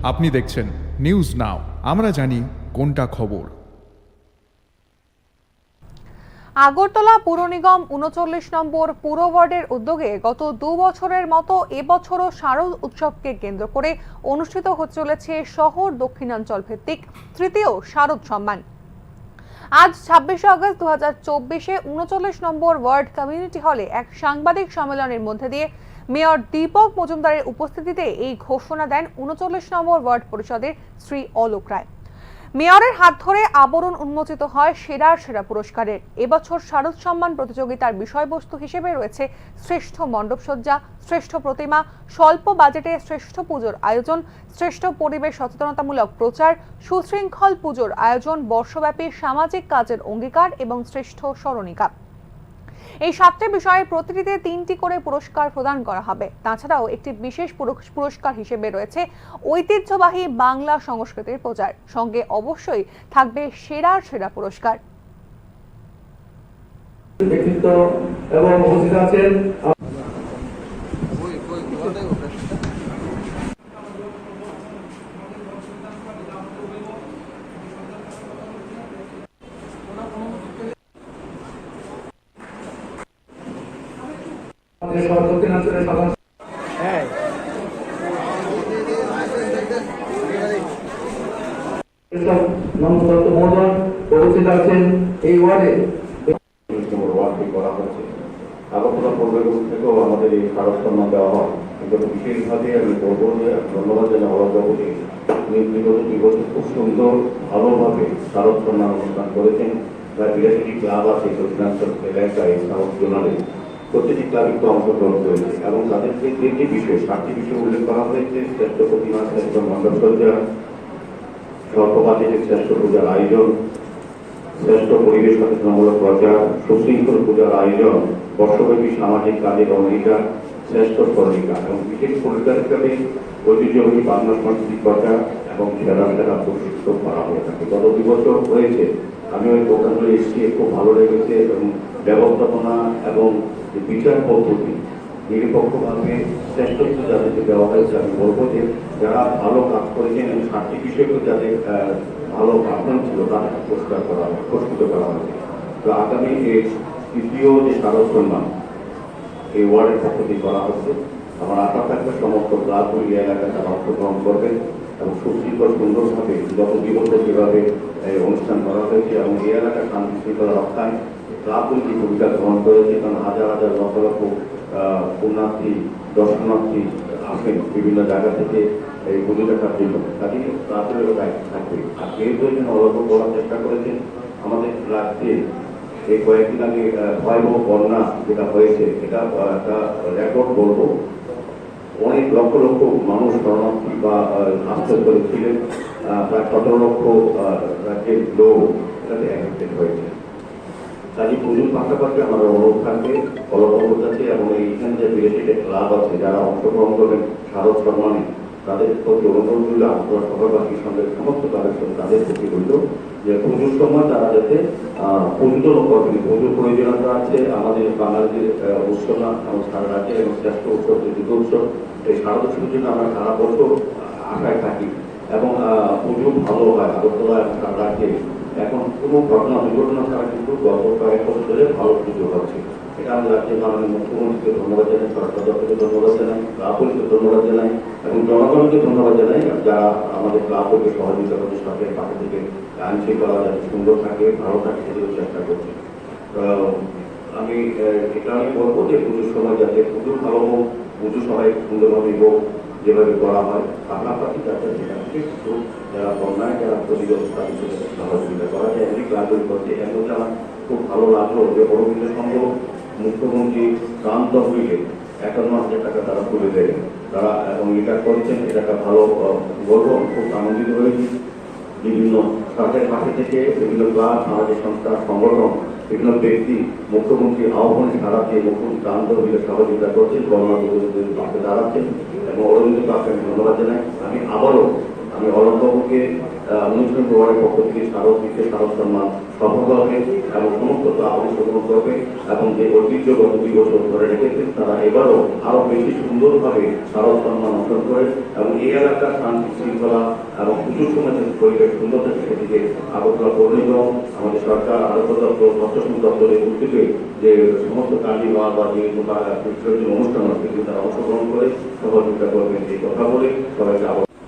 আপনি দেখছেন news now, আমরা জানি কোনটা খবর। আগরতলা পুর নিগম ৩৯ নম্বর পুর ওয়ার্ডের উদ্যোগে গত ২ বছরের মতো এবছরও শারদ উৎসবকে কেন্দ্র করে অনুষ্ঠিত হতে চলেছে শহর দক্ষিণাঞ্চল ভিত্তিক তৃতীয় শারদ সম্মান। আজ ২৬ আগস্ট ২০২৪-এ ৩৯ নম্বর ওয়ার্ড কমিউনিটি হলে এক সাংবাদিক সম্মেলনের মধ্যে দিয়ে মেয়র দীপক মজুমদারের উপস্থিতিতে এই ঘোষণা দেন ৩৯ নম্বর ওয়ার্ড পরিষদের শ্রী অলোক রায়। মেয়রের হাত ধরে আবরণ উন্মোচিত হয় সেরা পুরস্কারের। এবছর শারদ সম্মান প্রতিযোগিতার বিষয়বস্তু হিসেবে রয়েছে শ্রেষ্ঠ মণ্ডপসজ্জা, শ্রেষ্ঠ প্রতিমা, স্বল্প বাজেটে শ্রেষ্ঠ পুজোর আয়োজন, শ্রেষ্ঠ পরিবেশ সচেতনতামূলক প্রচার, সুশৃঙ্খল পুজোর আয়োজন, বর্ষব্যাপী সামাজিক কাজের অঙ্গীকার এবং শ্রেষ্ঠ স্মরণিকা। এই 7টি বিষয়ে প্রতিটিতে 3টি করে পুরস্কার প্রদান করা হবে। তাছাড়াও একটি বিশেষ পুরস্কার হিসেবে রয়েছে ঐতিহ্যবাহী বাংলা সংস্কৃতির প্রচার। সঙ্গে অবশ্যই থাকবে সেরা পুরস্কার। ব্যক্তিত্ব এবং উপস্থিত আছেন দক্ষিণাঞ্চলের সাধারণ মহোদয় উপস্থিত আছেন এই ওয়ার্ডে করা হচ্ছে। আগরতলা পূর্বের থেকেও আমাদের এই শারদ সম্মান দেওয়া হয়, কিন্তু বিশেষভাবে আমি বলবো যে ধন্যবাদ জানাই অবাধ্যকে বিগত 2 বছর খুব সুন্দর ভালোভাবে শারদ সম্মান অনুষ্ঠান করেছেন। প্রায় 82টি ক্লাব আছে দক্ষিণাঞ্চল এলাকায় সাউথ জোনালে, প্রতিটি ক্লাব একটু অংশগ্রহণ করেছে এবং তাদের যে 3টি বিষয় 7টি বিষয় উল্লেখ করা হয়েছে: শ্রেষ্ঠ প্রতিমা, শ্রেষ্ঠ মণ্ডপসজ্জা, স্বল্প বাজেটে শ্রেষ্ঠ পূজার আয়োজন, শ্রেষ্ঠ পরিবেশ সচেতনতামূলক প্রচার, সুশৃঙ্খল পূজার আয়োজন, বর্ষব্যাপী সামাজিক কাজের অঙ্গীকার, শ্রেষ্ঠ স্মরণিকা এবং বিশেষ পুরস্কার হিসাবে ঐতিহ্যবাহী বাংলা সংস্কৃতির প্রচার এবং সেরা পুরস্কৃত করা হয়ে থাকে। গত 2 বছর হয়েছে আমি ওই প্রোগ্রামগুলো এসেছি, খুব ভালো লেগেছে এবং ব্যবস্থাপনা এবং বিচার পদ্ধতি নিরপেক্ষভাবে শ্রেষ্ঠত্ব যাদেরকে দেওয়া হয়েছে। আমি বলবো যে যারা ভালো কাজ করেছেন এবং 7টি বিষয়কে যাদের ভালো পারফরমেন্স ছিল তাদের পুরস্কৃত করা হয়েছে। তো আগামী এই তৃতীয় যে শারদ সম্মান এই ওয়ার্ডের পক্ষ থেকে করা হচ্ছে, আমার আশা থাকবে সমস্ত ক্লাবগুলি এলাকায় তারা অংশগ্রহণ করবেন এবং সুশৃঙ্খল সুন্দরভাবে গত 2 বছর যেভাবে অনুষ্ঠান করা হয়েছে এবং এই এলাকার শান্তি শৃঙ্খলা রক্ষায় ক্লাবগুলি যে ভূমিকা গ্রহণ করেছে, কারণ হাজার লক্ষ পুণ্যার্থী দর্শনার্থী আসেন বিভিন্ন জায়গা থেকে এই পুজো দেখার জন্য, কাজে ক্লাবের দায়িত্ব থাকবে। আর যেহেতু এখানে অল্প করার চেষ্টা করেছেন, আমাদের রাজ্যে এই কয়েকদিন আগে ভয়াবহ বন্যা যেটা হয়েছে, এটা একটা রেকর্ড বলবো। অনেক লক্ষ মানুষ শরণার্থী বা আশ্রয় করেছিলেন, প্রায় 17 লক্ষ রাজ্যের লোক এটাতে অ্যাফেক্টেড হয়েছে। কাজে পুজোর পাশাপাশি আমার অনুরোধ থাকবে অলপর কাছে এবং এইখানে যে বিদেশিদের ক্লাব আছে যারা অংশগ্রহণ করবেন শারদ সম্মানে, তাদের প্রতি অনুরোধ রইল, আমরা সভাবাসীর সঙ্গে সমস্ত তাদের প্রতি রইল যে পুজোর সময় তারা যাতে পুজো করবেন। পুজোর প্রয়োজনীয়তা আছে আমাদের বাঙালিদের উৎসব এবং সারা রাজ্যের এবং শ্রেষ্ঠ উৎসব দুটো উৎসব। এই শারদ উৎসবের জন্য আমরা সারা বছর আশায় থাকি এবং পুজো ভালো হয় আগরতলা এবং সারা রাজ্যে। এখন কোনো দুর্ঘটনা ছাড়া কিন্তু গত কয়েক বছর ধরে ভালো পুজো হচ্ছে। এটা আমি রাজ্যের মাননীয় মুখ্যমন্ত্রীকে ধন্যবাদ জানাই, সরকার দপ্তরকে ধন্যবাদ জানাই, ক্লাবগুলিকে ধন্যবাদ জানাই এবং জনগণকে ধন্যবাদ জানাই যারা আমাদের ক্লাবগুলিকে সহযোগিতা করছে, সরকারের পাশে থেকে আইন শৃঙ্খলা যাতে সুন্দর থাকে, ভালো থাকে সেদিকে চেষ্টা করছে। আমি এটা আমি বলবো যে পুজোর সময় যাতে পুজো ভালো হোক, পুজো সবাই সুন্দরভাবে হোক, যেভাবে করা হয় পাশাপাশি যাতে যারা বন্যায় যারা ক্ষতিগ্রস্ত তাদের সহযোগিতা করা যায় এমনি ক্লাবগুলি করছে। এর মধ্যে আমার খুব ভালো লাগলো যে অরবিন্দ সংঘ মুখ্যমন্ত্রী ত্রাণ তহবিলে 51,000 টাকা তারা তুলে দেয়, তারা অঙ্গীকার করেছেন। এটা একটা ভালো গর্ব, খুব আনন্দিত হয়েছি। বিভিন্ন সরকারের পাশে থেকে বিভিন্ন ক্লাব, সামাজিক সংস্থা, সংগঠন, বিভিন্ন ব্যক্তি মুখ্যমন্ত্রী আহ্বানে সারা দিয়ে মুখ্যমন্ত্রী ত্রাণ তহবিলে সহযোগিতা করছেন, বন্যাদের পাশে দাঁড়াচ্ছেন এবং অরবিন্দ ক্লাবকে আমি ধন্যবাদ জানাই। আমি আবারও অলোকবাবুকে 19 নম্বর ওয়ার্ডের পক্ষ থেকে স্মারক দিতে স্মারক সম্মান সফল হবে এবং সমস্ত অংশগ্রহণ করবে এবং যে ঐতিহ্য গত 2 বছর ধরে রেখেছেন তারা এবারও আরো বেশি সুন্দরভাবে স্মারক সম্মান অর্জন করে এবং এই এলাকার শান্তি শৃঙ্খলা এবং পুজোর সময় যে পরিবেশ সুন্দর থাকে সেদিকে আগরতলা পৌর নিগম, আমাদের সরকার, আরোগ্য দপ্তর, প্রশাসন দপ্তরের উদ্যোগে যে সমস্ত কালীবা বা যে অনুষ্ঠান আছে সেগুলো তারা অংশগ্রহণ করে সহযোগিতা করবেন এই কথা বলে সবাইকে